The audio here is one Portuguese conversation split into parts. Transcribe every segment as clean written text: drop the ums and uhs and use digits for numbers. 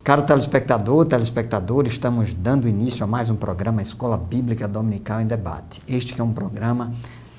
Caro telespectador, telespectadora, estamos dando início a mais um programa Escola Bíblica Dominical em Debate. Este que é um programa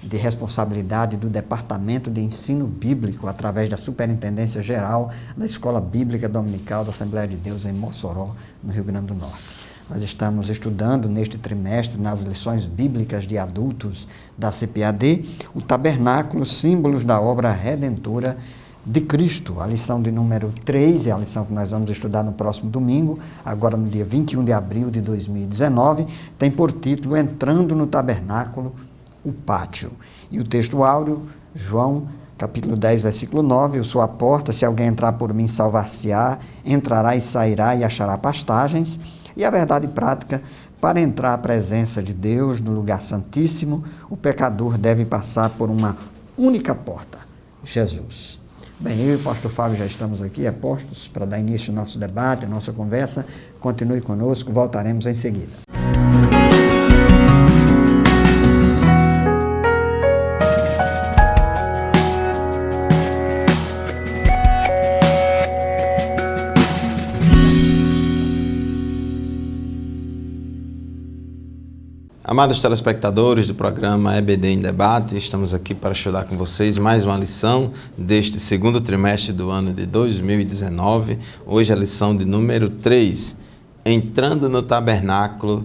de responsabilidade do Departamento de Ensino Bíblico, através da Superintendência Geral da Escola Bíblica Dominical da Assembleia de Deus em Mossoró, no Rio Grande do Norte. Nós estamos estudando neste trimestre, nas lições bíblicas de adultos da CPAD, o tabernáculo, símbolos da obra redentora de Cristo. A lição de número 3 é a lição que nós vamos estudar no próximo domingo, agora no dia 21 de abril de 2019, tem por título Entrando no Tabernáculo, o Pátio. E o texto áureo, João, capítulo 10, versículo 9, eu sou a porta, se alguém entrar por mim, salvar-se-á, entrará e sairá e achará pastagens. E a verdade prática, para entrar à presença de Deus no lugar santíssimo, o pecador deve passar por uma única porta, Jesus. Bem, eu e o pastor Fábio já estamos aqui, apostos, para dar início ao nosso debate, à nossa conversa. Continue conosco, voltaremos em seguida. Amados telespectadores do programa EBD em Debate, estamos aqui para estudar com vocês mais uma lição deste segundo trimestre do ano de 2019. Hoje a lição de número 3, Entrando no Tabernáculo,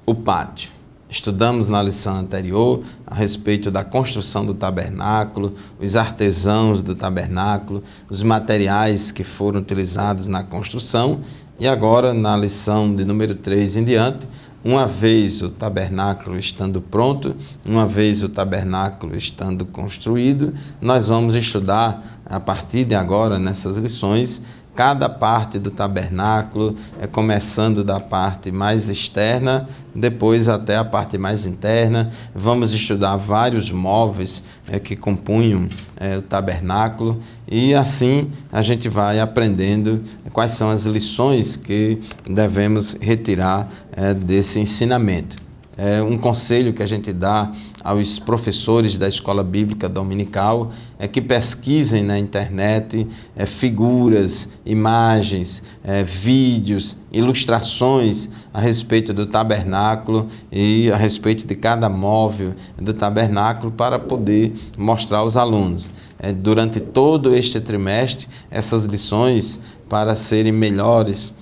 o Pátio. Estudamos na lição anterior a respeito da construção do tabernáculo, os artesãos do tabernáculo, os materiais que foram utilizados na construção e agora na lição de número 3 em diante, uma vez o tabernáculo estando pronto, uma vez o tabernáculo estando construído, nós vamos estudar a partir de agora, nessas lições, cada parte do tabernáculo, começando da parte mais externa, depois até a parte mais interna. Vamos estudar vários móveis que compunham o tabernáculo e assim a gente vai aprendendo quais são as lições que devemos retirar desse ensinamento. Um conselho que a gente dá aos professores da Escola Bíblica Dominical é que pesquisem na internet figuras, imagens, vídeos, ilustrações a respeito do tabernáculo e a respeito de cada móvel do tabernáculo para poder mostrar aos alunos. Durante todo este trimestre, essas lições, para serem melhores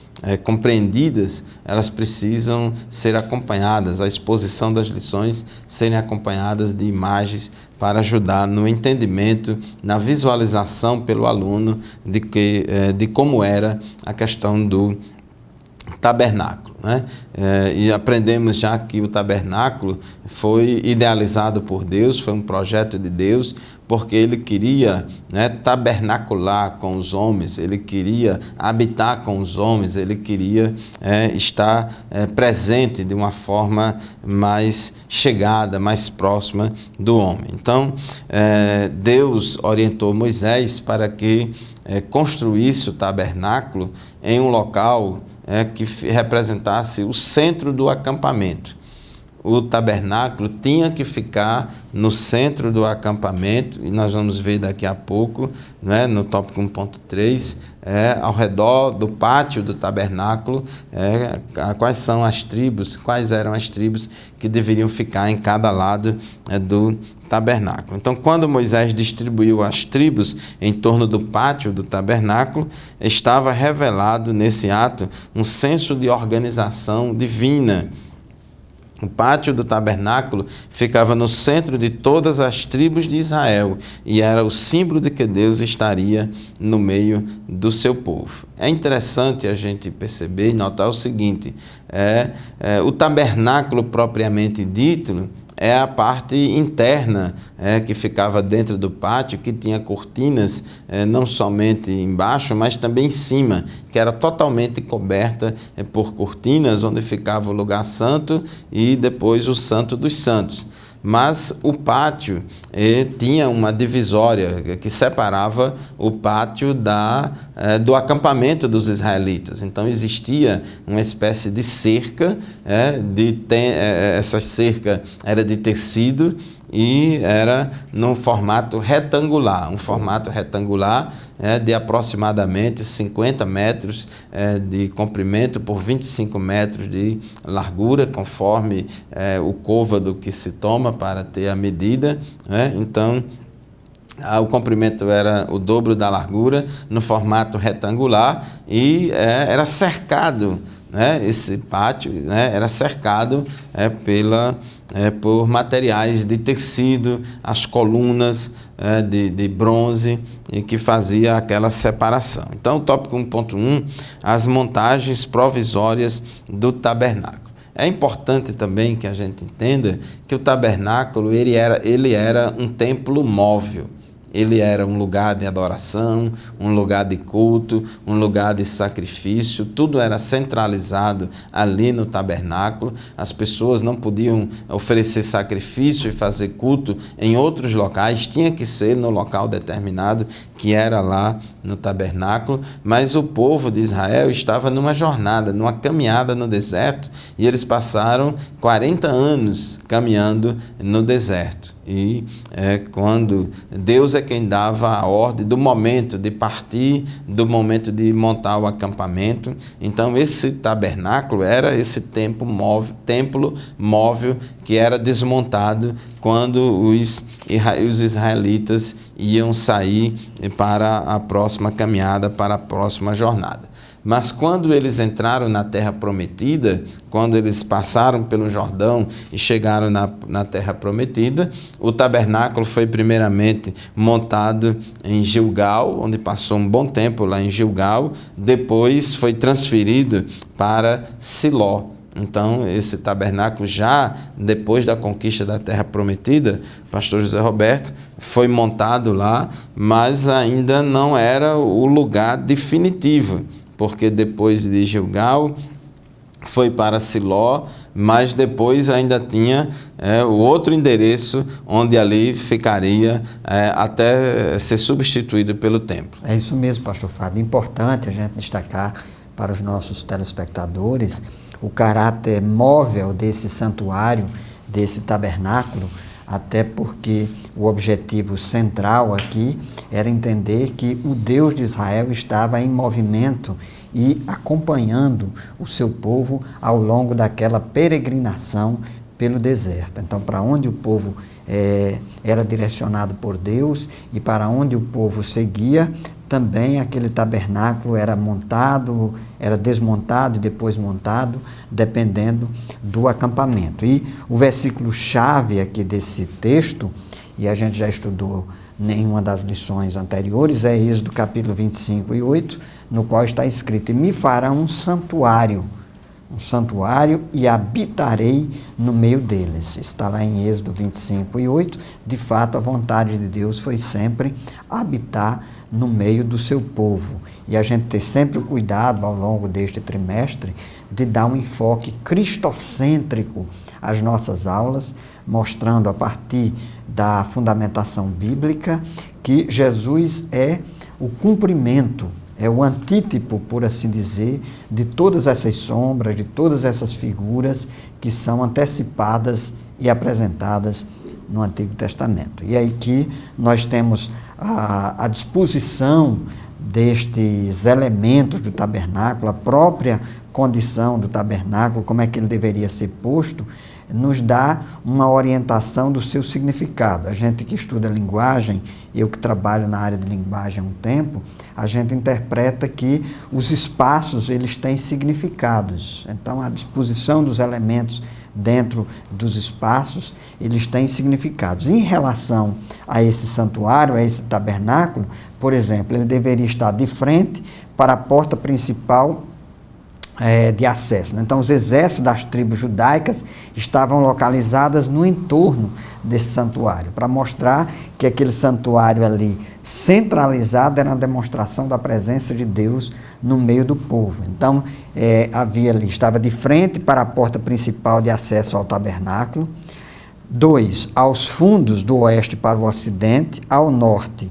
compreendidas, elas precisam ser acompanhadas, a exposição das lições serem acompanhadas de imagens para ajudar no entendimento, na visualização pelo aluno de como era a questão do tabernáculo, né? E aprendemos já que o tabernáculo foi idealizado por Deus, foi um projeto de Deus, porque Ele queria, né, tabernacular com os homens, Ele queria habitar com os homens, Ele queria estar presente de uma forma mais chegada, mais próxima do homem. Então, Deus orientou Moisés para que construísse o tabernáculo em um local que representasse o centro do acampamento. O tabernáculo tinha que ficar no centro do acampamento, e nós vamos ver daqui a pouco, né, no tópico 1.3, ao redor do pátio do tabernáculo, quais eram as tribos que deveriam ficar em cada lado do tabernáculo. Então, quando Moisés distribuiu as tribos em torno do pátio do tabernáculo, estava revelado nesse ato um senso de organização divina. O pátio do tabernáculo ficava no centro de todas as tribos de Israel e era o símbolo de que Deus estaria no meio do seu povo. É interessante a gente perceber e notar o seguinte, o tabernáculo propriamente dito é a parte interna que ficava dentro do pátio, que tinha cortinas não somente embaixo, mas também em cima, que era totalmente coberta por cortinas, onde ficava o lugar santo e depois o santo dos santos. Mas o pátio tinha uma divisória que separava o pátio do acampamento dos israelitas. Então existia uma espécie de cerca, essa cerca era de tecido e era num formato retangular, de aproximadamente 50 metros de comprimento por 25 metros de largura, conforme o côvado que se toma para ter a medida, né? Então, o comprimento era o dobro da largura, no formato retangular, e era cercado, né? Esse pátio, né? Era cercado por materiais de tecido, as colunas de bronze, e que fazia aquela separação. Então, o tópico 1.1, as montagens provisórias do tabernáculo. É importante também que a gente entenda que o tabernáculo ele era um templo móvel. Ele era um lugar de adoração, um lugar de culto, um lugar de sacrifício, tudo era centralizado ali no tabernáculo. As pessoas não podiam oferecer sacrifício e fazer culto em outros locais, tinha que ser no local determinado, que era lá no tabernáculo. Mas o povo de Israel estava numa jornada, numa caminhada no deserto, e eles passaram 40 anos caminhando no deserto. E quando Deus é quem dava a ordem do momento de partir, do momento de montar o acampamento. Então esse tabernáculo era esse templo móvel que era desmontado quando os israelitas iam sair para a próxima caminhada, para a próxima jornada. Mas quando eles entraram na terra prometida, quando eles passaram pelo Jordão e chegaram na terra prometida, o tabernáculo foi primeiramente montado em Gilgal, onde passou um bom tempo lá em Gilgal, depois foi transferido para Siló. Então, esse tabernáculo, já depois da conquista da terra prometida, pastor José Roberto, foi montado lá, mas ainda não era o lugar definitivo, porque depois de Gilgal foi para Siló, mas depois ainda tinha o outro endereço onde ali ficaria até ser substituído pelo templo. É isso mesmo, pastor Fábio. Importante a gente destacar para os nossos telespectadores o caráter móvel desse santuário, desse tabernáculo, até porque o objetivo central aqui era entender que o Deus de Israel estava em movimento e acompanhando o seu povo ao longo daquela peregrinação pelo deserto. Então, para onde o povo era direcionado por Deus e para onde o povo seguia, também aquele tabernáculo era montado, era desmontado e depois montado, dependendo do acampamento. E o versículo-chave aqui desse texto, e a gente já estudou em uma das lições anteriores, é Êxodo capítulo 25 e 8, no qual está escrito: e me fará um santuário e habitarei no meio deles. Está lá em Êxodo 25 e 8. De fato, a vontade de Deus foi sempre habitar no meio do seu povo. E a gente ter sempre o cuidado ao longo deste trimestre de dar um enfoque cristocêntrico às nossas aulas, mostrando a partir da fundamentação bíblica que Jesus é o cumprimento, é o antítipo, por assim dizer, de todas essas sombras, de todas essas figuras que são antecipadas e apresentadas no Antigo Testamento. E aí que nós temos a disposição destes elementos do tabernáculo, a própria condição do tabernáculo, como é que ele deveria ser posto, nos dá uma orientação do seu significado. A gente que estuda linguagem, eu que trabalho na área de linguagem há um tempo, a gente interpreta que os espaços eles têm significados. Então, a disposição dos elementos dentro dos espaços, eles têm significados. Em relação a esse santuário, a esse tabernáculo, por exemplo, ele deveria estar de frente para a porta principal de acesso. Então, os exércitos das tribos judaicas estavam localizadas no entorno desse santuário, para mostrar que aquele santuário ali centralizado era uma demonstração da presença de Deus no meio do povo. Então, havia ali, estava de frente para a porta principal de acesso ao tabernáculo. 2, aos fundos do oeste para o ocidente, ao norte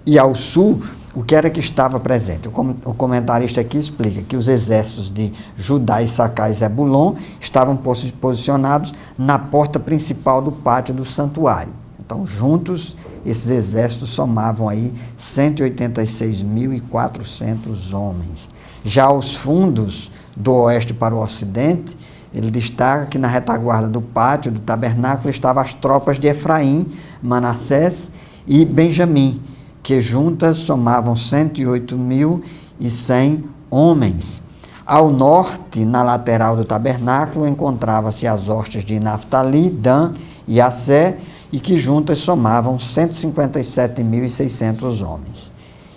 e ao sul, o que era que estava presente? O comentarista aqui explica que os exércitos de Judá, Issacar e Zebulon estavam posicionados na porta principal do pátio do santuário. Então, juntos, esses exércitos somavam aí 186.400 homens. Já aos fundos, do oeste para o ocidente, ele destaca que na retaguarda do pátio do tabernáculo estavam as tropas de Efraim, Manassés e Benjamim, que juntas somavam 108.100 homens. Ao norte, na lateral do tabernáculo, encontrava-se as hostes de Naftali, Dan e Assé, e que juntas somavam 157.600 homens.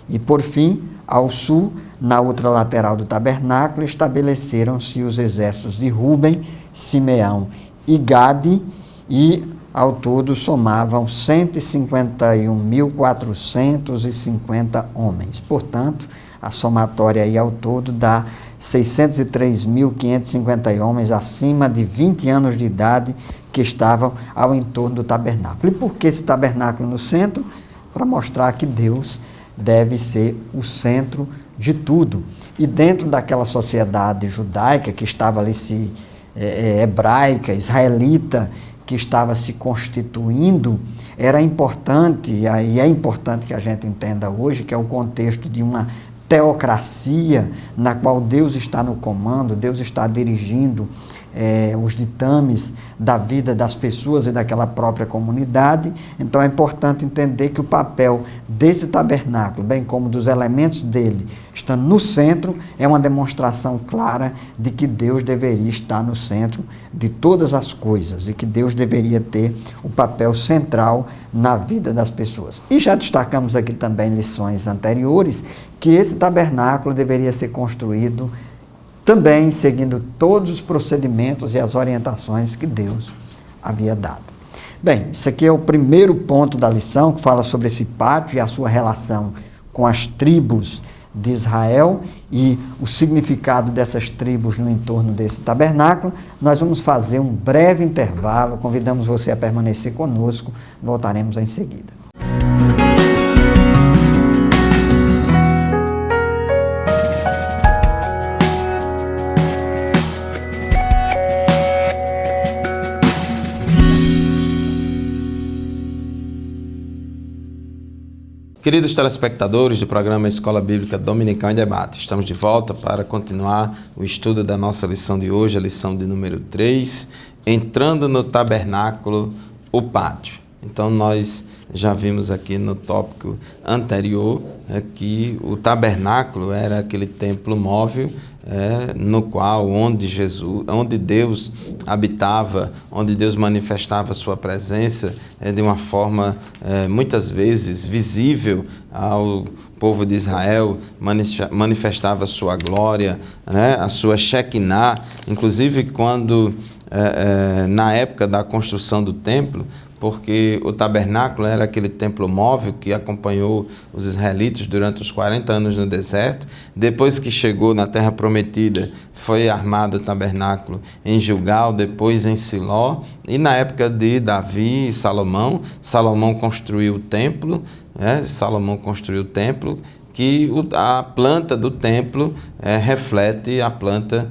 E, por fim, ao sul, na outra lateral do tabernáculo, estabeleceram-se os exércitos de Ruben, Simeão e Gade, e ao todo somavam 151.450 homens. Portanto, a somatória aí ao todo dá 603.550 homens acima de 20 anos de idade que estavam ao entorno do tabernáculo. E por que esse tabernáculo no centro? Para mostrar que Deus deve ser o centro de tudo. E dentro daquela sociedade judaica que estava ali hebraica, israelita, que estava se constituindo, era importante, e é importante que a gente entenda hoje, que é o contexto de uma teocracia na qual Deus está no comando, Deus está dirigindo os ditames da vida das pessoas e daquela própria comunidade. Então é importante entender que o papel desse tabernáculo, bem como dos elementos dele, estando no centro, é uma demonstração clara de que Deus deveria estar no centro de todas as coisas e que Deus deveria ter o papel central na vida das pessoas. E já destacamos aqui também em lições anteriores que esse tabernáculo deveria ser construído também seguindo todos os procedimentos e as orientações que Deus havia dado. Bem, isso aqui é o primeiro ponto da lição, que fala sobre esse pátio e a sua relação com as tribos de Israel e o significado dessas tribos no entorno desse tabernáculo. Nós vamos fazer um breve intervalo, convidamos você a permanecer conosco, voltaremos em seguida. Queridos telespectadores do programa Escola Bíblica Dominical em Debate, estamos de volta para continuar o estudo da nossa lição de hoje, a lição de número 3, entrando no tabernáculo, o pátio. Então nós já vimos aqui no tópico anterior que o tabernáculo era aquele templo móvel no qual, onde Deus habitava, onde Deus manifestava a sua presença de uma forma muitas vezes visível ao povo de Israel, manifestava a sua glória, a sua Shekinah. Inclusive quando na época da construção do templo, porque o tabernáculo era aquele templo móvel que acompanhou os israelitas durante os 40 anos no deserto. Depois que chegou na terra prometida, foi armado o tabernáculo em Gilgal, depois em Siló, e na época de Davi e Salomão, Salomão construiu o templo, que a planta do templo reflete a planta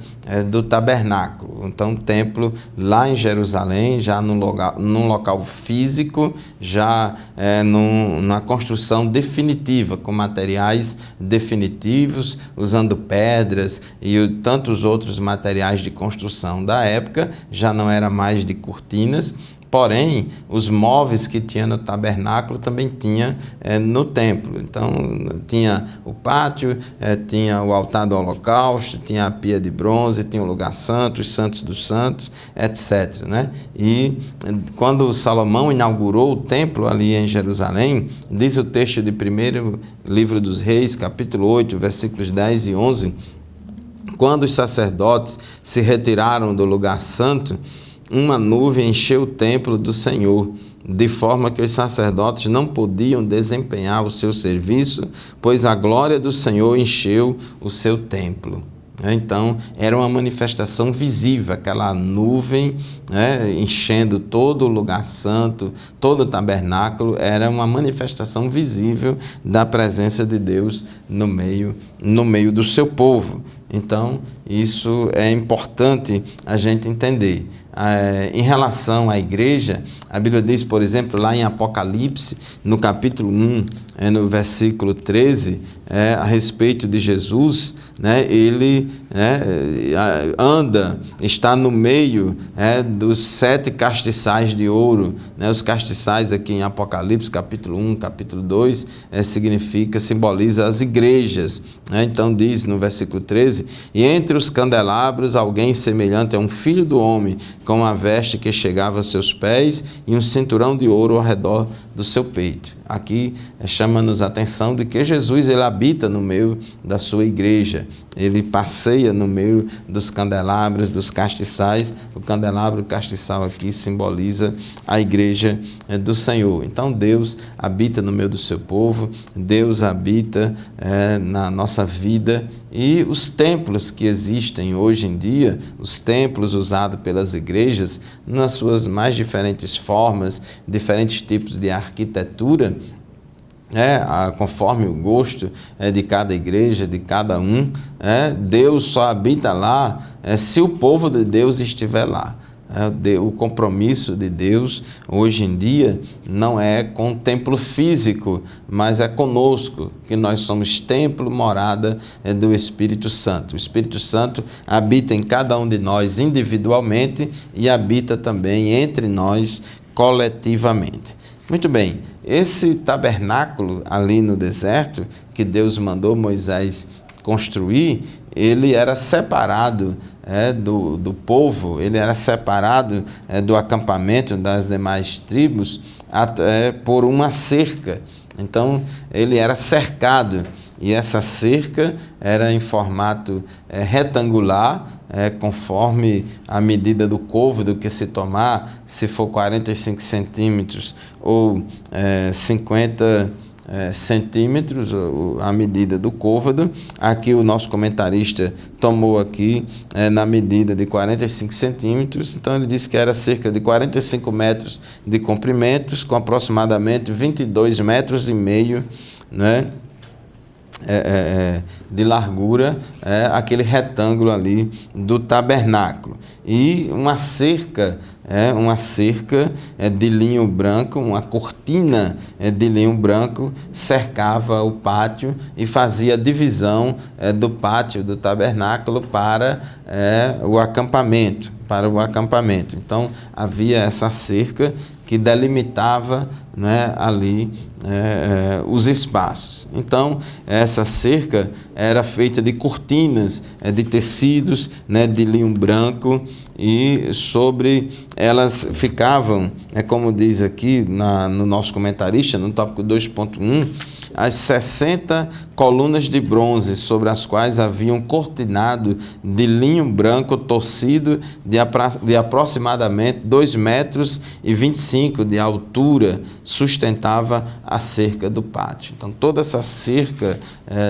do tabernáculo. Então, o templo lá em Jerusalém, já num local físico, já na construção definitiva, com materiais definitivos, usando pedras e tantos outros materiais de construção da época, já não era mais de cortinas. Porém, os móveis que tinha no tabernáculo também tinha no templo. Então, tinha o pátio, tinha o altar do holocausto, tinha a pia de bronze, tinha o lugar santo, os santos dos santos, etc. E quando Salomão inaugurou o templo ali em Jerusalém, diz o texto de 1º livro dos Reis, capítulo 8, versículos 10 e 11, quando os sacerdotes se retiraram do lugar santo, uma nuvem encheu o templo do Senhor, de forma que os sacerdotes não podiam desempenhar o seu serviço, pois a glória do Senhor encheu o seu templo. Então, era uma manifestação visível, aquela nuvem, né, enchendo todo o lugar santo, todo o tabernáculo, era uma manifestação visível da presença de Deus no meio do seu povo. Então, isso é importante a gente entender. Em relação à igreja, a Bíblia diz, por exemplo, lá em Apocalipse, no capítulo 1, no versículo 13, a respeito de Jesus, né, ele está no meio dos 7 castiçais de ouro. Né, os castiçais aqui em Apocalipse, capítulo 1, capítulo 2, simboliza as igrejas. Né, então diz no versículo 13, e entre os candelabros alguém semelhante a um filho do homem, com uma veste que chegava aos seus pés e um cinturão de ouro ao redor do seu peito. Aqui chama-nos a atenção de que Jesus ele habita no meio da sua igreja. Ele passeia no meio dos candelabros, dos castiçais. O candelabro, o castiçal aqui simboliza a igreja do Senhor. Então Deus habita no meio do seu povo, Deus habita na nossa vida. E os templos que existem hoje em dia, os templos usados pelas igrejas, nas suas mais diferentes formas, diferentes tipos de arquitetura, conforme o gosto de cada igreja, de cada um, Deus só habita lá se o povo de Deus estiver lá. O compromisso de Deus hoje em dia não é com o templo físico, mas é conosco, que nós somos templo, morada do Espírito Santo. O Espírito Santo habita em cada um de nós individualmente e habita também entre nós coletivamente. Muito bem, esse tabernáculo ali no deserto, que Deus mandou Moisés construir, ele era separado do povo, ele era separado do acampamento das demais tribos por uma cerca. Então, ele era cercado, e essa cerca era em formato retangular, conforme a medida do côvado que se tomar, se for 45 centímetros ou 50 centímetros, a medida do côvado. Aqui o nosso comentarista tomou aqui na medida de 45 centímetros, então ele disse que era cerca de 45 metros de comprimentos, com aproximadamente 22 metros e meio, né, de largura, aquele retângulo ali do tabernáculo. E uma cerca de linho branco, uma cortina de linho branco cercava o pátio e fazia a divisão do pátio do tabernáculo para o acampamento. Então havia essa cerca que delimitava, né, ali os espaços. Então essa cerca era feita de cortinas de tecidos, né, de linho branco, e sobre elas ficavam, como diz aqui no nosso comentarista, no tópico 2.1, as 60 colunas de bronze, sobre as quais havia um cortinado de linho branco torcido de aproximadamente 2,25 metros de altura, sustentava a cerca do pátio. Então toda essa cerca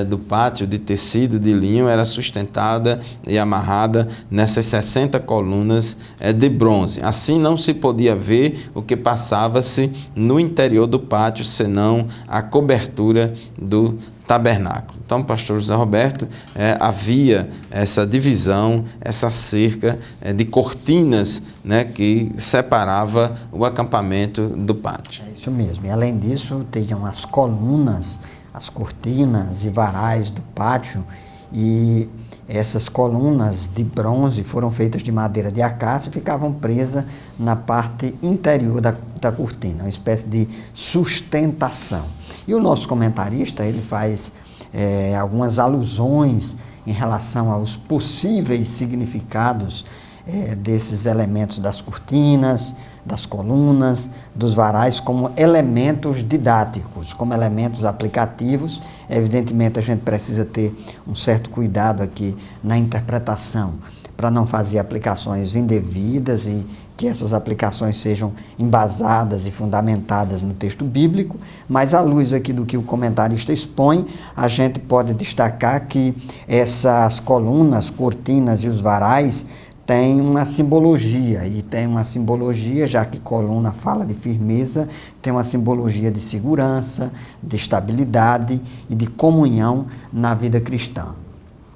do pátio de tecido de linho era sustentada e amarrada nessas 60 colunas de bronze. Assim não se podia ver o que passava-se no interior do pátio, senão a cobertura do tabernáculo. Então, pastor José Roberto, havia essa divisão, essa cerca de cortinas, né, que separava o acampamento do pátio. É isso mesmo. E além disso, tinham as colunas, as cortinas e varais do pátio, e essas colunas de bronze foram feitas de madeira de acácia e ficavam presas na parte interior da cortina, uma espécie de sustentação. E o nosso comentarista, ele faz algumas alusões em relação aos possíveis significados desses elementos das cortinas, das colunas, dos varais, como elementos didáticos, como elementos aplicativos. Evidentemente, a gente precisa ter um certo cuidado aqui na interpretação, para não fazer aplicações indevidas e que essas aplicações sejam embasadas e fundamentadas no texto bíblico, mas à luz aqui do que o comentarista expõe, a gente pode destacar que essas colunas, cortinas e os varais têm uma simbologia, e tem uma simbologia, já que coluna fala de firmeza, tem uma simbologia de segurança, de estabilidade e de comunhão na vida cristã.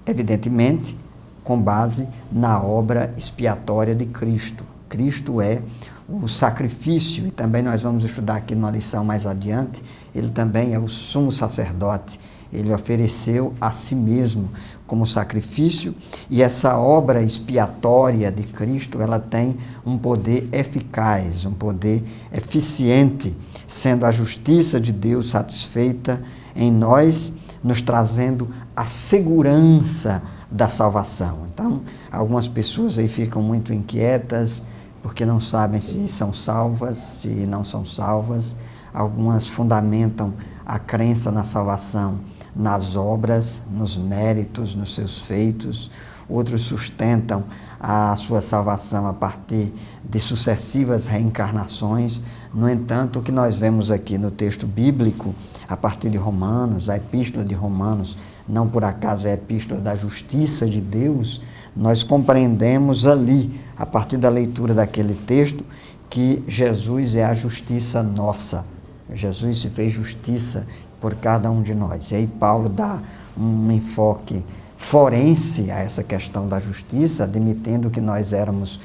Evidentemente, com base na obra expiatória de Cristo. Cristo é o sacrifício, e também nós vamos estudar aqui numa lição mais adiante, ele também é o sumo sacerdote. Ele ofereceu a si mesmo como sacrifício, e essa obra expiatória de Cristo, ela tem um poder eficaz, um poder eficiente, sendo a justiça de Deus satisfeita em nós, nos trazendo a segurança da salvação. Então, algumas pessoas aí ficam muito inquietas, porque não sabem se são salvas, se não são salvas. Algumas fundamentam a crença na salvação nas obras, nos méritos, nos seus feitos. Outros sustentam a sua salvação a partir de sucessivas reencarnações. No entanto, o que nós vemos aqui no texto bíblico, a partir de Romanos, a epístola de Romanos, não por acaso é a epístola da justiça de Deus, nós compreendemos ali, a partir da leitura daquele texto, que Jesus é a justiça nossa. Jesus se fez justiça por cada um de nós. E aí Paulo dá um enfoque forense a essa questão da justiça, admitindo que nós éramos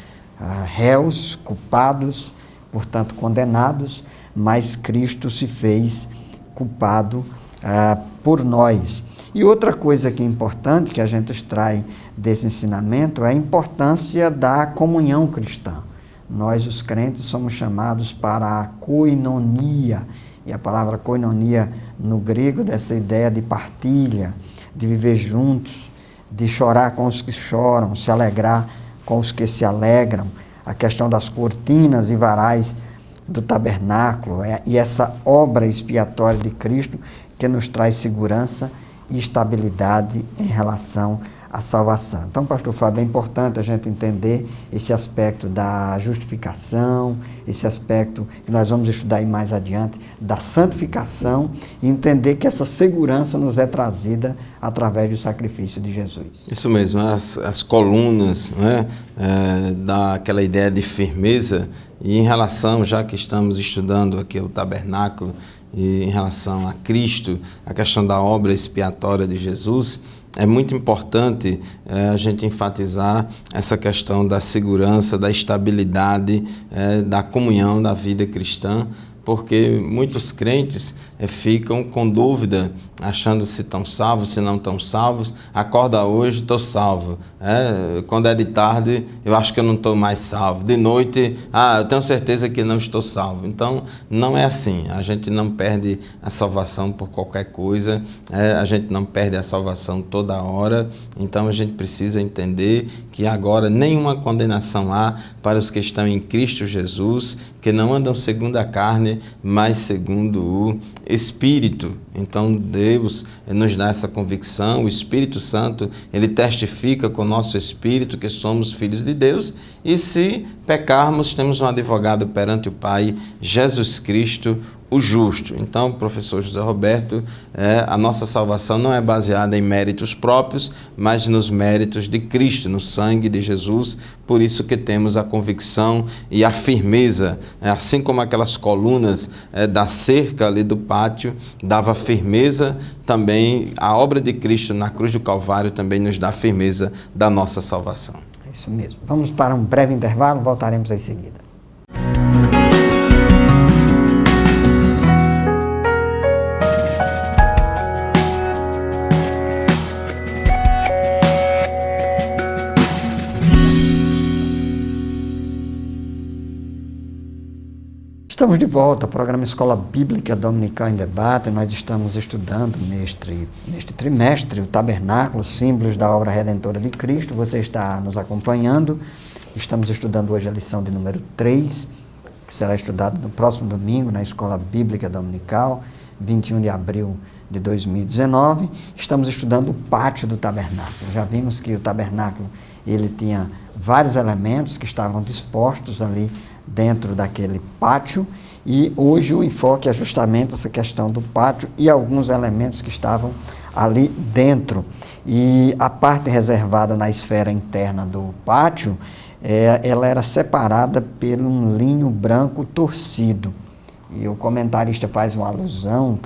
réus, culpados, portanto condenados, mas Cristo se fez culpado por nós. E outra coisa que é importante, que a gente extrai desse ensinamento, é a importância da comunhão cristã. Nós, os crentes, somos chamados para a koinonia, e a palavra koinonia no grego dessa ideia de partilha, de viver juntos, de chorar com os que choram, se alegrar com os que se alegram, a questão das cortinas e varais do tabernáculo, e essa obra expiatória de Cristo que nos traz segurança e estabilidade em relação à salvação. Então, pastor Fábio, é importante a gente entender esse aspecto da justificação, esse aspecto que nós vamos estudar aí mais adiante, da santificação, e entender que essa segurança nos é trazida através do sacrifício de Jesus. Isso mesmo, as colunas, né, daquela ideia de firmeza, e em relação, já que estamos estudando aqui o tabernáculo, e em relação a Cristo, a questão da obra expiatória de Jesus, é muito importante a gente enfatizar essa questão da segurança, da estabilidade, da comunhão da vida cristã, porque muitos crentes ficam com dúvida, achando se estão salvos, se não estão salvos. Acorda hoje, estou salvo. Quando é de tarde, eu acho que eu não estou mais salvo. De noite, eu tenho certeza que não estou salvo. Então, não é assim. A gente não perde a salvação por qualquer coisa. A gente não perde a salvação toda hora. Então, a gente precisa entender que agora nenhuma condenação há para os que estão em Cristo Jesus, que não andam segundo a carne, mas segundo o Espírito. Então Deus nos dá essa convicção, o Espírito Santo, ele testifica com o nosso espírito que somos filhos de Deus, e se pecarmos, temos um advogado perante o Pai, Jesus Cristo, o justo. Então, professor José Roberto, a nossa salvação não é baseada em méritos próprios, mas nos méritos de Cristo, no sangue de Jesus. Por isso que temos a convicção e a firmeza, assim como aquelas colunas da cerca ali do pátio dava firmeza, também a obra de Cristo na cruz do Calvário também nos dá firmeza da nossa salvação. É isso mesmo. Vamos para um breve intervalo, voltaremos em seguida. Estamos de volta ao programa Escola Bíblica Dominical em Debate. Nós estamos estudando neste trimestre o tabernáculo, símbolos da obra redentora de Cristo. Você está nos acompanhando. Estamos estudando hoje a lição de número 3, que será estudada no próximo domingo na Escola Bíblica Dominical, 21 de abril de 2019. Estamos estudando o pátio do tabernáculo. Já vimos que o tabernáculo ele tinha vários elementos que estavam dispostos ali dentro daquele pátio, e hoje o enfoque é justamente essa questão do pátio e alguns elementos que estavam ali dentro. E a parte reservada na esfera interna do pátio, ela era separada por um linho branco torcido. E o comentarista faz uma alusão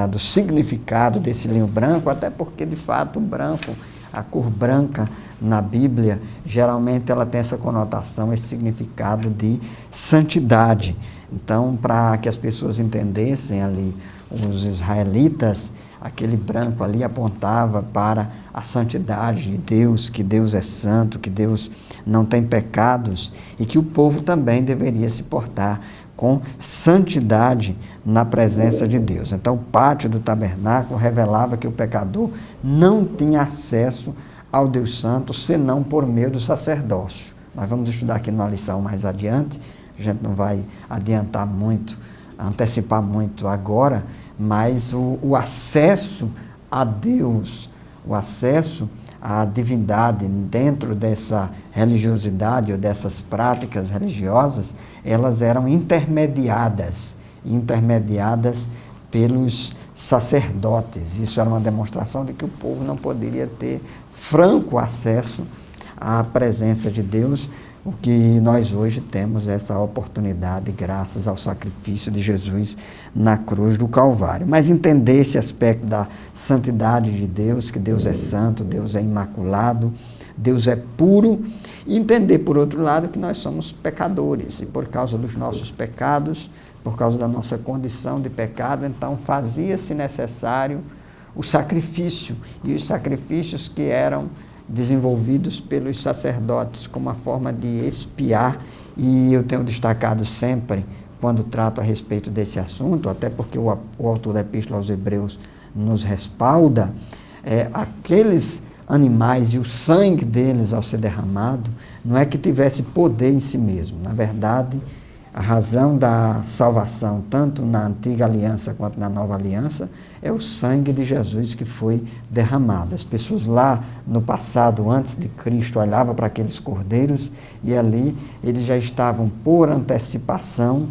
do significado desse linho branco, até porque, de fato, o branco, a cor branca na Bíblia, geralmente ela tem essa conotação, esse significado de santidade. Então, para que as pessoas entendessem ali, os israelitas, aquele branco ali apontava para a santidade de Deus, que Deus é santo, que Deus não tem pecados e que o povo também deveria se portar com santidade na presença de Deus. Então, o pátio do tabernáculo revelava que o pecador não tinha acesso ao Deus Santo, senão por meio do sacerdócio. Nós vamos estudar aqui numa lição mais adiante, a gente não vai adiantar muito, antecipar muito agora, mas o acesso a Deus, o acesso à divindade dentro dessa religiosidade ou dessas práticas religiosas, elas eram intermediadas pelos sacerdotes. Isso era uma demonstração de que o povo não poderia ter franco acesso à presença de Deus, o que nós hoje temos essa oportunidade graças ao sacrifício de Jesus na cruz do Calvário. Mas entender esse aspecto da santidade de Deus, que Deus é santo, Deus é imaculado, Deus é puro, e entender, por outro lado, que nós somos pecadores, e por causa dos nossos pecados, por causa da nossa condição de pecado, então fazia-se necessário o sacrifício, e os sacrifícios que eram desenvolvidos pelos sacerdotes como uma forma de expiar, e eu tenho destacado sempre, quando trato a respeito desse assunto, até porque o autor da Epístola aos Hebreus nos respalda, aqueles animais e o sangue deles ao ser derramado, não é que tivesse poder em si mesmo. Na verdade, a razão da salvação, tanto na antiga aliança quanto na nova aliança, é o sangue de Jesus que foi derramado. As pessoas lá no passado, antes de Cristo, olhavam para aqueles cordeiros e ali eles já estavam, por antecipação,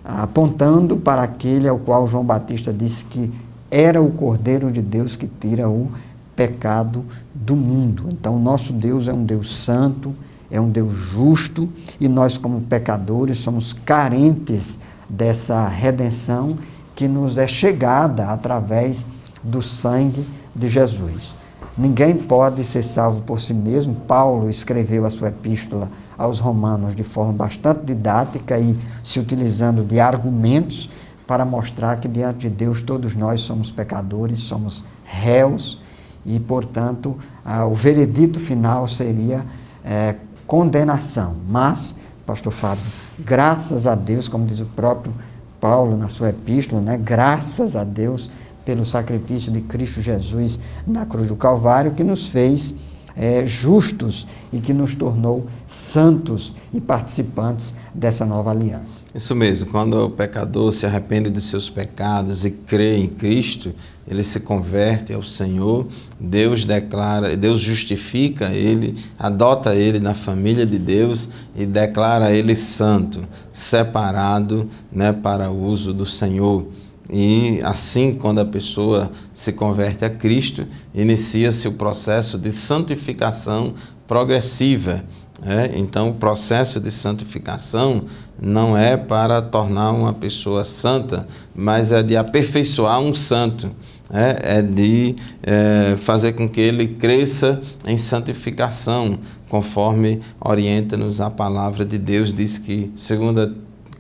apontando para aquele ao qual João Batista disse que era o Cordeiro de Deus que tira o pecado do mundo. Então, o nosso Deus é um Deus santo, é um Deus justo, e nós, como pecadores, somos carentes dessa redenção que nos é chegada através do sangue de Jesus. Ninguém pode ser salvo por si mesmo. Paulo escreveu a sua epístola aos Romanos de forma bastante didática e se utilizando de argumentos para mostrar que diante de Deus todos nós somos pecadores, somos réus e, portanto, o veredito final seria condenação. Mas, pastor Fábio, graças a Deus, como diz o próprio Paulo na sua epístola, graças a Deus pelo sacrifício de Cristo Jesus na cruz do Calvário, que nos fez justos e que nos tornou santos e participantes dessa nova aliança. Isso mesmo, quando o pecador se arrepende dos seus pecados e crê em Cristo, ele se converte ao Senhor, Deus justifica ele, adota ele na família de Deus e declara ele santo, separado, para o uso do Senhor. E assim, quando a pessoa se converte a Cristo, inicia-se o processo de santificação progressiva. Então, o processo de santificação não é para tornar uma pessoa santa, mas é de aperfeiçoar um santo. É de fazer com que ele cresça em santificação, conforme orienta-nos a palavra de Deus. Diz que, 2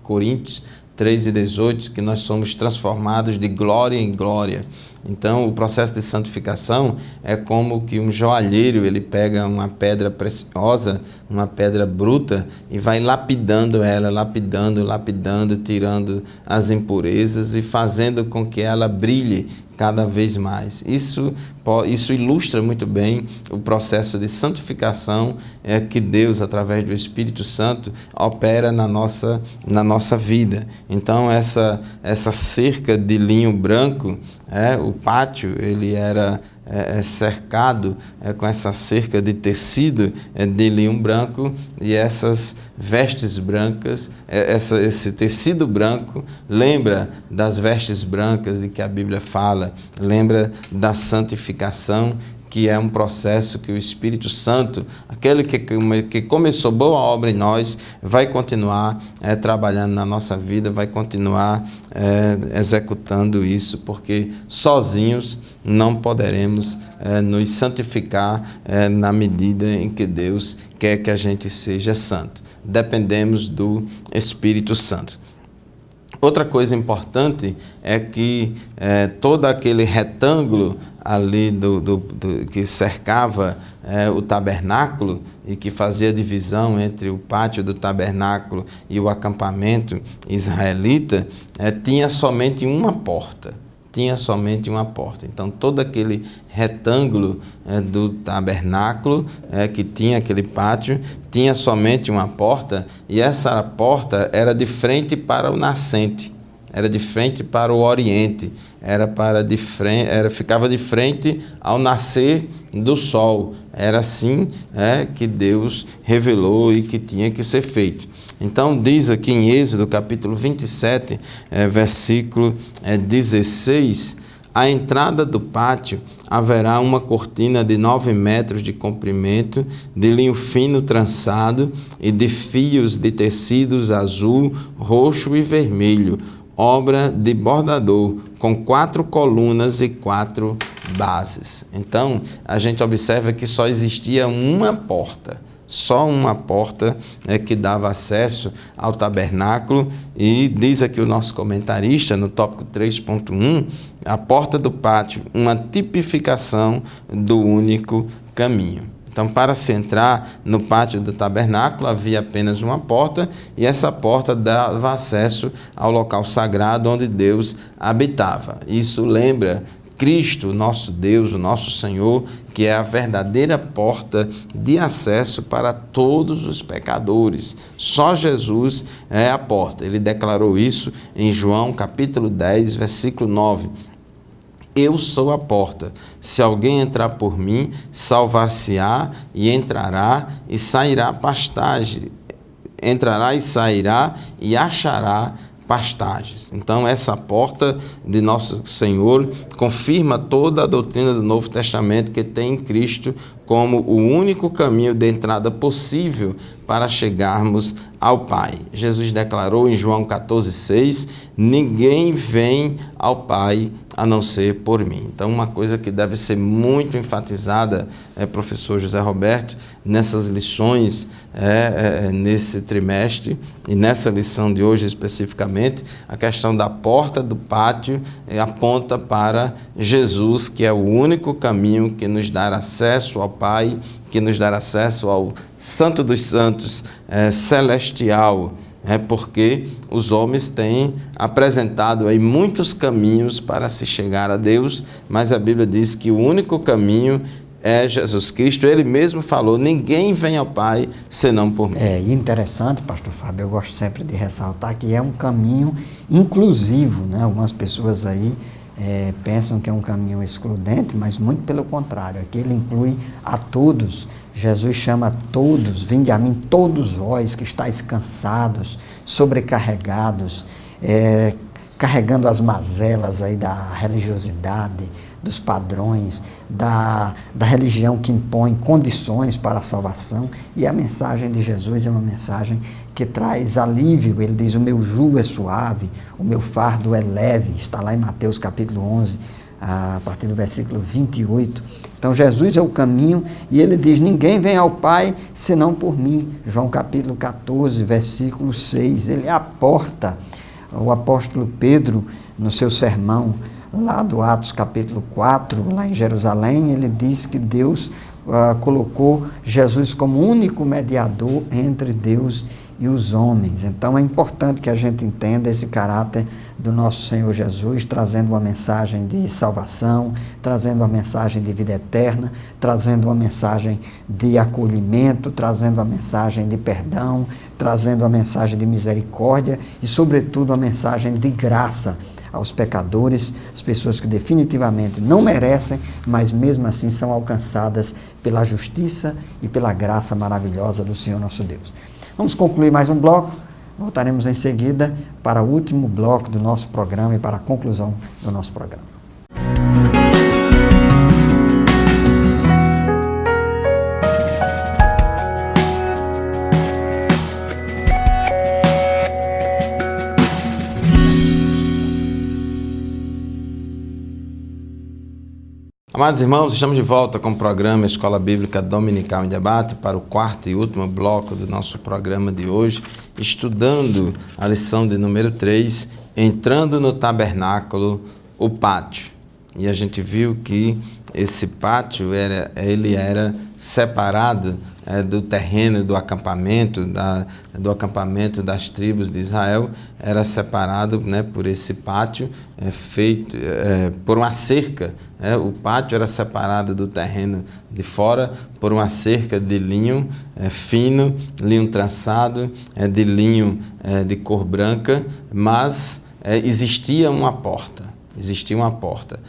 Coríntios 3:18, que nós somos transformados de glória em glória. Então, o processo de santificação é como que um joalheiro, ele pega uma pedra preciosa, uma pedra bruta, e vai lapidando ela, lapidando, tirando as impurezas e fazendo com que ela brilhe cada vez mais. Isso ilustra muito bem o processo de santificação que Deus, através do Espírito Santo, opera na nossa vida. Então, essa cerca de linho branco O pátio ele era cercado com essa cerca de tecido de linho branco, e essas vestes brancas, esse tecido branco lembra das vestes brancas de que a Bíblia fala, lembra da santificação, que é um processo que o Espírito Santo, aquele que começou boa obra em nós, vai continuar trabalhando na nossa vida, vai continuar executando isso, porque sozinhos não poderemos nos santificar na medida em que Deus quer que a gente seja santo. Dependemos do Espírito Santo. Outra coisa importante é que todo aquele retângulo ali que cercava o tabernáculo e que fazia divisão entre o pátio do tabernáculo e o acampamento israelita, tinha somente uma porta. Então, todo aquele retângulo do tabernáculo que tinha aquele pátio, tinha somente uma porta, e essa porta era de frente para o nascente, era de frente para o oriente, ficava de frente ao nascer do sol. Era assim que Deus revelou e que tinha que ser feito. Então diz aqui em Êxodo capítulo 27, versículo 16, à entrada do pátio haverá uma cortina de 9 metros de comprimento, de linho fino trançado e de fios de tecidos azul, roxo e vermelho, obra de bordador, com 4 colunas e 4 bases. Então, a gente observa que só existia uma porta. Só uma porta que dava acesso ao tabernáculo, e diz aqui o nosso comentarista, no tópico 3.1, a porta do pátio, uma tipificação do único caminho. Então, para se entrar no pátio do tabernáculo, havia apenas uma porta, e essa porta dava acesso ao local sagrado onde Deus habitava. Isso lembra Cristo, nosso Deus, o nosso Senhor, que é a verdadeira porta de acesso para todos os pecadores. Só Jesus é a porta. Ele declarou isso em João capítulo 10, versículo 9. Eu sou a porta. Se alguém entrar por mim, salvar-se-á e entrará e sairá pastagem. Entrará e sairá e achará pastagens. Então, essa porta de nosso Senhor confirma toda a doutrina do Novo Testamento, que tem em Cristo como o único caminho de entrada possível para chegarmos ao Pai. Jesus declarou em João 14,6, ninguém vem ao Pai a não ser por mim. Então, uma coisa que deve ser muito enfatizada, professor José Roberto, nessas lições, nesse trimestre, e nessa lição de hoje especificamente, a questão da porta do pátio aponta para Jesus, que é o único caminho que nos dá acesso ao Pai, que nos dá acesso ao Santo dos Santos celestial, porque os homens têm apresentado aí muitos caminhos para se chegar a Deus, mas a Bíblia diz que o único caminho é Jesus Cristo. Ele mesmo falou, ninguém vem ao Pai senão por mim. E interessante, pastor Fábio, eu gosto sempre de ressaltar que é um caminho inclusivo, né? Algumas pessoas aí pensam que é um caminho excludente, mas muito pelo contrário, aqui ele inclui a todos. Jesus chama a todos, vinde a mim todos vós que estáis cansados, sobrecarregados, carregando as mazelas aí da religiosidade, dos padrões, da religião que impõe condições para a salvação. E a mensagem de Jesus é uma mensagem que traz alívio. Ele diz, o meu jugo é suave, o meu fardo é leve. Está lá em Mateus capítulo 11, a partir do versículo 28. Então Jesus é o caminho, e ele diz, ninguém vem ao Pai senão por mim. João capítulo 14, versículo 6. Ele é a porta. O apóstolo Pedro, no seu sermão, lá do Atos capítulo 4, lá em Jerusalém, ele diz que Deus colocou Jesus como único mediador entre Deus e os homens. Então é importante que a gente entenda esse caráter do nosso Senhor Jesus, trazendo uma mensagem de salvação, trazendo uma mensagem de vida eterna, trazendo uma mensagem de acolhimento, trazendo uma mensagem de perdão, trazendo uma mensagem de misericórdia e, sobretudo, uma mensagem de graça aos pecadores, as pessoas que definitivamente não merecem, mas mesmo assim são alcançadas pela justiça e pela graça maravilhosa do Senhor nosso Deus. Vamos concluir mais um bloco, voltaremos em seguida para o último bloco do nosso programa e para a conclusão do nosso programa. Amados irmãos, estamos de volta com o programa Escola Bíblica Dominical em Debate para o quarto e último bloco do nosso programa de hoje, estudando a lição de número 3, entrando no tabernáculo, o pátio. E a gente viu que esse pátio era separado do terreno do acampamento das tribos de Israel, era separado, por esse pátio feito por uma cerca. O pátio era separado do terreno de fora por uma cerca de linho fino, linho trançado, de linho de cor branca, mas existia uma porta. Existia uma porta.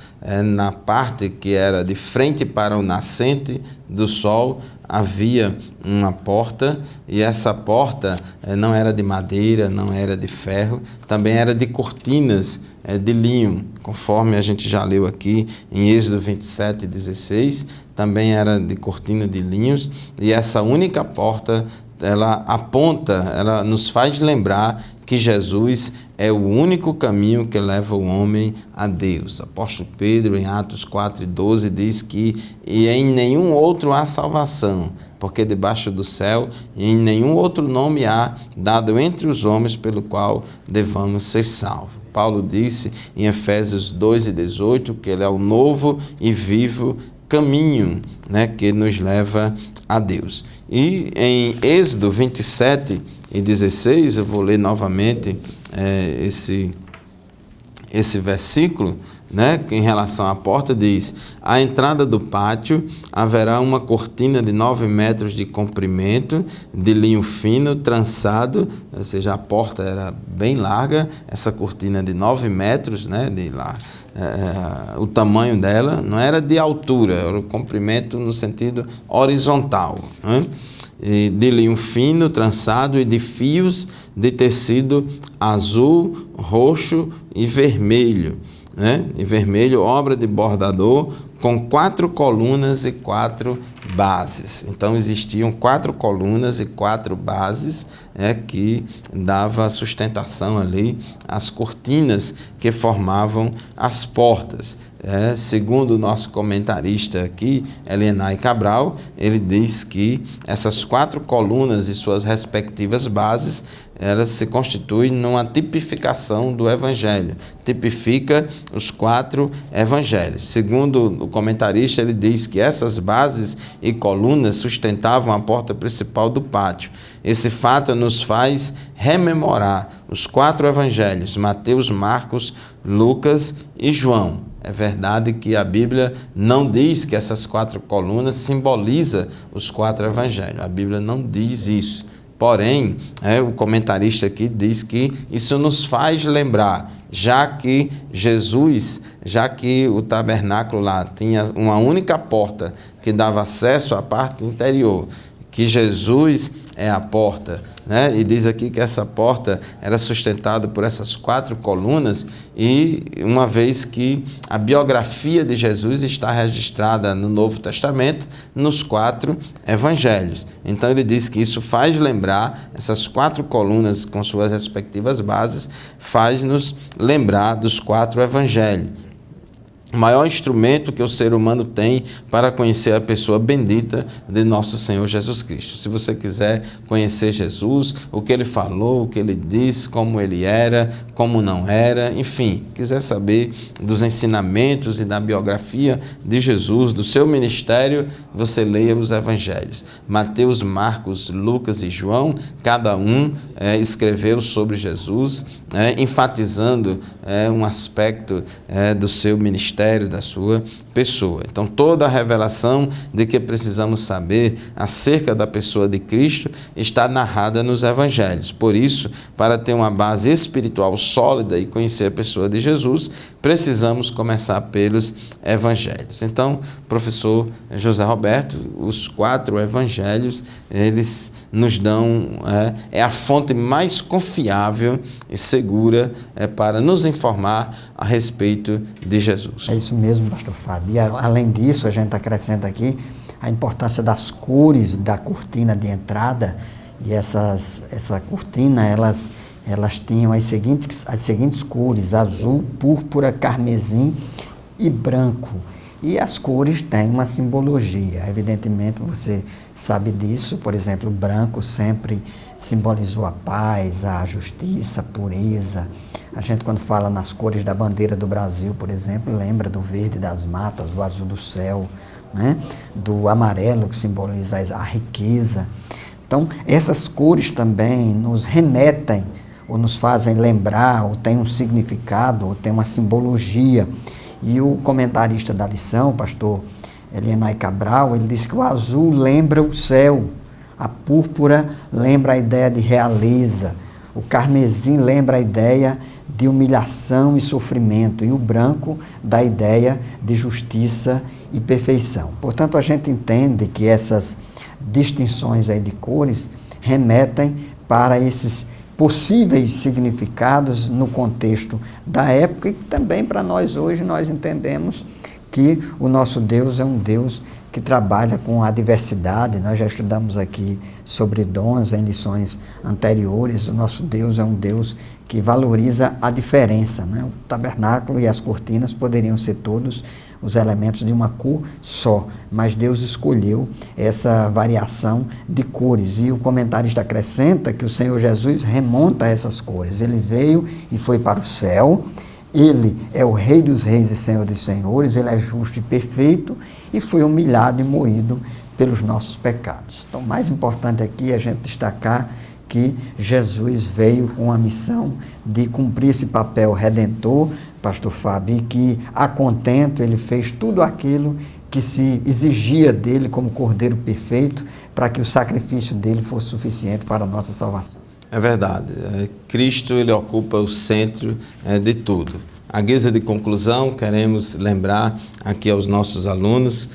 Na parte que era de frente para o nascente do sol, havia uma porta, e essa porta não era de madeira, não era de ferro, também era de cortinas de linho, conforme a gente já leu aqui em Êxodo 27:16, também era de cortina de linhos, e essa única porta, ela nos faz lembrar que Jesus é o único caminho que leva o homem a Deus. Apóstolo Pedro, em Atos 4:12, diz que em nenhum outro há salvação, porque debaixo do céu em nenhum outro nome há dado entre os homens pelo qual devamos ser salvos. Paulo disse em Efésios 2:18 que ele é o novo e vivo caminho, que nos leva a Deus. E em Êxodo 27:16, eu vou ler novamente esse versículo, em relação à porta, diz: à entrada do pátio haverá uma cortina de 9 metros de comprimento, de linho fino, trançado, ou seja, a porta era bem larga, essa cortina de 9 metros, de lá. O tamanho dela não era de altura, era o comprimento no sentido horizontal, de linho fino, trançado, e de fios de tecido azul, roxo e vermelho, e vermelho, obra de bordador, com 4 colunas e 4 bases. Então existiam 4 colunas e 4 bases que dava sustentação ali às cortinas que formavam as portas. Segundo o nosso comentarista aqui, Elienay Cabral, ele diz que essas 4 colunas e suas respectivas bases, elas se constituem numa tipificação do Evangelho, tipifica os 4 evangelhos. Segundo o comentarista, ele diz que essas bases e colunas sustentavam a porta principal do pátio. Esse fato nos faz rememorar os 4 evangelhos, Mateus, Marcos, Lucas e João. É verdade que a Bíblia não diz que essas 4 colunas simbolizam os 4 evangelhos. A Bíblia não diz isso. Porém, o comentarista aqui diz que isso nos faz lembrar, já que o tabernáculo lá tinha uma única porta que dava acesso à parte interior, que Jesus é a porta, e diz aqui que essa porta era sustentada por essas 4 colunas, e uma vez que a biografia de Jesus está registrada no Novo Testamento, nos 4 evangelhos. Então ele diz que isso faz lembrar, essas 4 colunas com suas respectivas bases, faz-nos lembrar dos 4 evangelhos. o maior instrumento que o ser humano tem para conhecer a pessoa bendita de nosso Senhor Jesus Cristo. Se você quiser conhecer Jesus, o que ele falou, o que ele disse, como ele era, como não era, enfim, quiser saber dos ensinamentos e da biografia de Jesus, do seu ministério, você leia os evangelhos. Mateus, Marcos, Lucas e João, cada um escreveu sobre Jesus, enfatizando um aspecto do seu ministério, da sua pessoa. Então, toda a revelação de que precisamos saber acerca da pessoa de Cristo está narrada nos evangelhos. Por isso, para ter uma base espiritual sólida e conhecer a pessoa de Jesus, precisamos começar pelos evangelhos. Então, professor José Roberto, os 4 evangelhos, eles nos dão, a fonte mais confiável e segura para nos informar a respeito de Jesus. É isso mesmo, pastor Fábio. E além disso, a gente acrescenta aqui a importância das cores da cortina de entrada. E essa cortina, elas tinham as seguintes cores: azul, púrpura, carmesim e branco. E as cores têm uma simbologia. Evidentemente, você sabe disso. Por exemplo, o branco sempre simbolizou a paz, a justiça, a pureza. A gente, quando fala nas cores da bandeira do Brasil, por exemplo, lembra do verde das matas, do azul do céu, né? Do amarelo, que simboliza a riqueza. Então, essas cores também nos remetem, ou nos fazem lembrar, ou tem um significado, ou tem uma simbologia. E o comentarista da lição, o pastor Elienay Cabral, ele disse que o azul lembra o céu, a púrpura lembra a ideia de realeza, o carmesim lembra a ideia de humilhação e sofrimento, e o branco dá a ideia de justiça e perfeição. Portanto, a gente entende que essas distinções aí de cores remetem para esses possíveis significados no contexto da época, e também para nós hoje. Nós entendemos que o nosso Deus é um Deus que trabalha com a diversidade. Nós já estudamos aqui sobre dons em lições anteriores. O nosso Deus é um Deus que valoriza a diferença, né? O tabernáculo e as cortinas poderiam ser todos os elementos de uma cor só, mas Deus escolheu essa variação de cores. E o comentarista acrescenta que o Senhor Jesus remonta a essas cores. Ele veio e foi para o céu. Ele é o Rei dos Reis e Senhor dos Senhores. Ele é justo e perfeito e foi humilhado e moído pelos nossos pecados. Então, o mais importante aqui é a gente destacar que Jesus veio com a missão de cumprir esse papel redentor, pastor Fábio, e que, a contento, ele fez tudo aquilo que se exigia dele como Cordeiro perfeito, para que o sacrifício dele fosse suficiente para a nossa salvação. É verdade. Cristo, ele ocupa o centro de tudo. À guisa de conclusão, queremos lembrar aqui aos nossos alunos,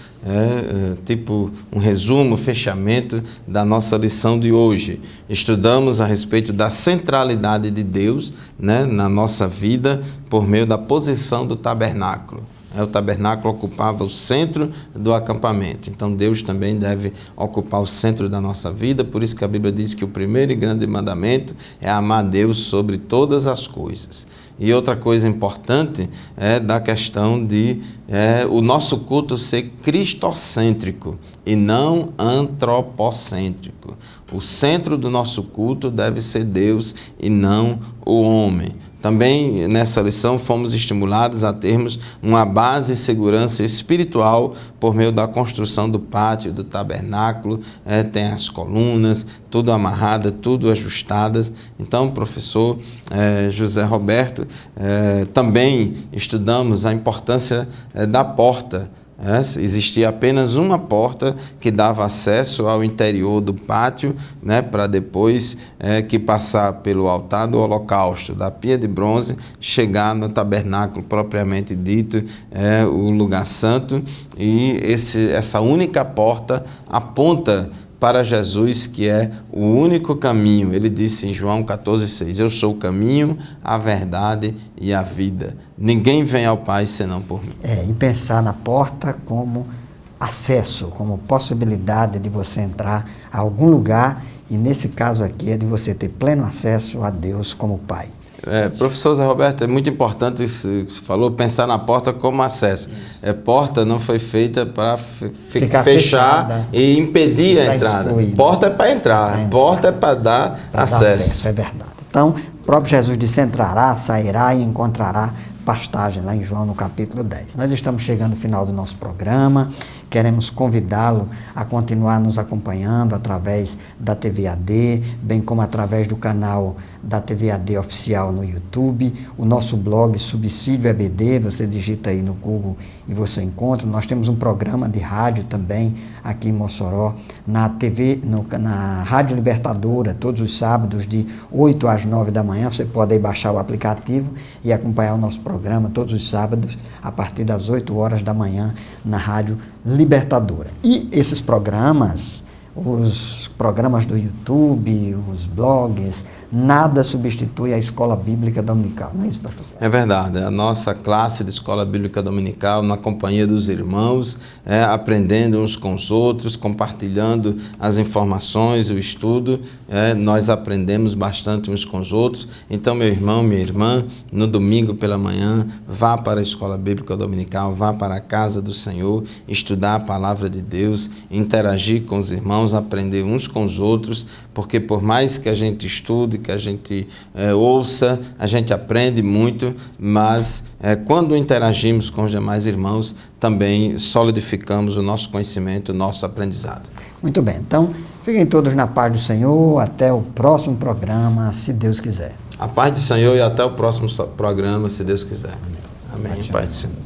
tipo um resumo, fechamento da nossa lição de hoje. Estudamos a respeito da centralidade de Deus, né, na nossa vida por meio da posição do tabernáculo. O tabernáculo ocupava o centro do acampamento. Então, Deus também deve ocupar o centro da nossa vida. Por isso que a Bíblia diz que o primeiro e grande mandamento é amar Deus sobre todas as coisas. E outra coisa importante é da questão de o nosso culto ser cristocêntrico e não antropocêntrico. O centro do nosso culto deve ser Deus e não o homem. Também nessa lição fomos estimulados a termos uma base de segurança espiritual por meio da construção do pátio, do tabernáculo, tem as colunas, tudo amarrado, tudo ajustadas. Então, professor José Roberto, também estudamos a importância da porta. Existia apenas uma porta que dava acesso ao interior do pátio, né, para depois que passar pelo altar do holocausto, da pia de bronze, chegar no tabernáculo propriamente dito, o lugar santo. E essa única porta aponta para Jesus, que é o único caminho. Ele disse em João 14,6, eu sou o caminho, a verdade e a vida. Ninguém vem ao Pai senão por mim. E pensar na porta como acesso, como possibilidade de você entrar a algum lugar, e nesse caso aqui é de você ter pleno acesso a Deus como Pai. Professor Zé Roberto, é muito importante isso que você falou, pensar na porta como acesso. Porta não foi feita para fechar fechada, e impedir a entrada. Excluída. Porta é para entrar, porta é para dar acesso. É verdade. Então, o próprio Jesus disse: entrará, sairá e encontrará pastagem, lá em João, no capítulo 10. Nós estamos chegando ao final do nosso programa, queremos convidá-lo a continuar nos acompanhando através da TV AD, bem como através do canal da TV AD oficial no YouTube, o nosso blog Subsídio EBD, você digita aí no Google e você encontra. Nós temos um programa de rádio também aqui em Mossoró, na TV, na Rádio Libertadora, todos os sábados de 8 às 9 da manhã, você pode aí baixar o aplicativo e acompanhar o nosso programa todos os sábados, a partir das 8 horas da manhã, na Rádio Libertadora. E esses programas, os programas do YouTube, os blogs, nada substitui a Escola Bíblica Dominical, não é isso, pastor? É verdade, a nossa classe de Escola Bíblica Dominical, na companhia dos irmãos, aprendendo uns com os outros, compartilhando as informações, o estudo, nós aprendemos bastante uns com os outros. Então, meu irmão, minha irmã, no domingo pela manhã, vá para a Escola Bíblica Dominical, vá para a casa do Senhor, estudar a palavra de Deus, interagir com os irmãos, aprender uns com os outros, porque por mais que a gente estude, que a gente ouça, a gente aprende muito, mas quando interagimos com os demais irmãos, também solidificamos o nosso conhecimento, o nosso aprendizado. Muito bem, então fiquem todos na paz do Senhor, até o próximo programa, se Deus quiser. A paz do Senhor e até o próximo programa, se Deus quiser. Amém. Amém. Paz do Senhor.